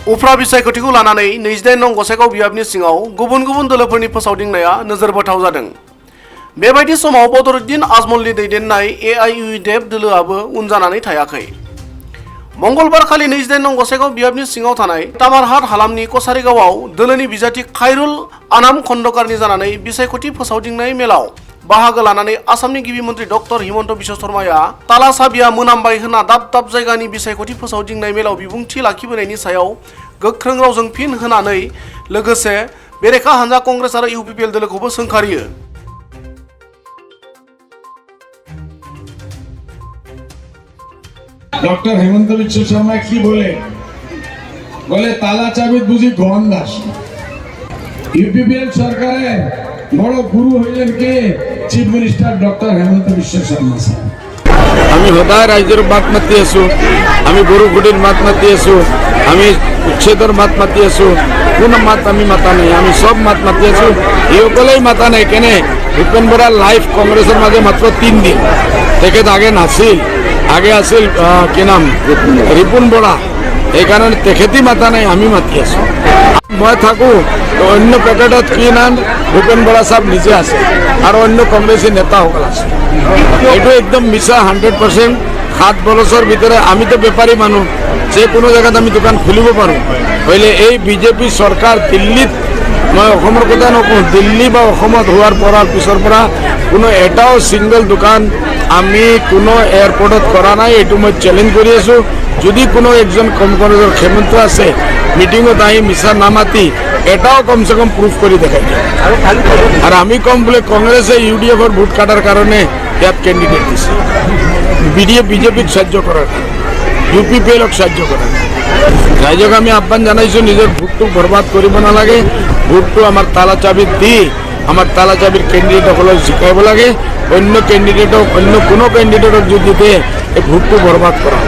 उफ्रा बिसायख'थिखौ लानानै 28 नं गसाइगाव बियाबनि सिङाव गुबुन गुबुन दोलोफोरनि फोसावदिंनाया नोजोर बोथाव जादों। बेबायदि समाव बदरुद्दिन आजमलनि दैदेननाय AIUDF दोलोआबो उन जानानै थायाखै। मंगलबार खालि 28 नं गसाइगाव बियाबनि सिङाव थानाय तामारहाट हालामनि कसारिगावआव दोलोनि बिजाथि खायरुल आनाम खन्दकारनि जानानै बिसायख'थि फोसावदिंनाय मेलाव बाहागो लानानै आसामनि गिबि मन्त्रि डक्टर हिमन्त बिश्व शर्माया ताला साबिया मोनामबाय होना दाब दाब जायगानि बिसायख'थि फोसावदिंनाय मेलाव बिबुंथि लाखिबोनायनि सायाव गोख्रों रावजों फिन होनानै लोगोसे बेरेखा हान्जा कंग्रेस आरो UPPL दोलोखौबो सोंखारियो। डॉक्टर हेमंत बिश्व शर्मा की बोले ताला चाबित बुझी गोवन दास UPPL सरकारे बड़ गुरु हইলেন কে chief minister doctor Hemanta Biswa Sarma সাহেব। আমি সদায় ৰাইজৰ মাত মাতি আছো, আমি গৰুগুটিৰ মাত মাতি আছো, আমি উচ্ছেদৰ মাত মাতি আছো, কোনো মাত আমি মাতা নাই, আমি সব মাত মাতি আছো। এইসকলেই মাতা নাই কেনে ভূপেন বৰা লাইভ কংগ্ৰেছৰ মাজে মাত্ৰ 3 দিন, তেখেত আগে নাছিল, আগে আছিল কি নাম ৰিপুন বৰা, সেইকাৰণে তেখেতেই মাতা নাই, আমি মাতি আছো। মই থাকো অন্য পেকেটত কি নাম ভূপেন বৰা সাহেব নিজে আছে আৰু অন্য কংগ্ৰেছী নেতাসকল আছে। এইটো একদম মিছা 100%। 7 বছৰৰ ভিতৰত আমিতো বেপাৰী মানুহ, যে কোনো জেগাত আমি দোকান খুলিব পাৰোঁ। হইলে এই বিজেপি চৰকাৰ দিল্লীত, মই অসমৰ কথা নকওঁ, দিল্লী বা অসমত হোৱাৰ পিছৰ পৰা কোনো এটাও ছিংগল দোকান আমি কোনো এয়াৰপৰ্টত কৰা নাই। এইটো মই চেলেঞ্জ কৰি আছোঁ। যদি কোনো একজন কংগ্ৰেছৰ ক্ষমতা আছে মিটিঙত আহি মিছা নামাতি এটাও কমসে কম প্ৰুফ কৰি দেখাই দিয়ে। আৰু আমি কম বোলে কংগ্ৰেছে UDFৰ ভোট কাটাৰ কাৰণে ইয়াত কেণ্ডিডেট দিছে, বিজেপিক সাহায্য কৰাৰ কাৰণে, UPPLক সাহায্য কৰাৰ কাৰণে। ৰাইজক আমি আহ্বান জানাইছোঁ, নিজৰ ভোটটো বৰবাদ কৰিব নালাগে। ভোটটো আমাৰ তালা চাবিত দি আমাৰ তালা চাবিৰ কেণ্ডিডেটসকলক জিকাব লাগে। অন্য কেণ্ডিডেটক, অন্য কোনো কেণ্ডিডেটক যদি দিয়ে এই ভোটটো বৰবাদ কৰা।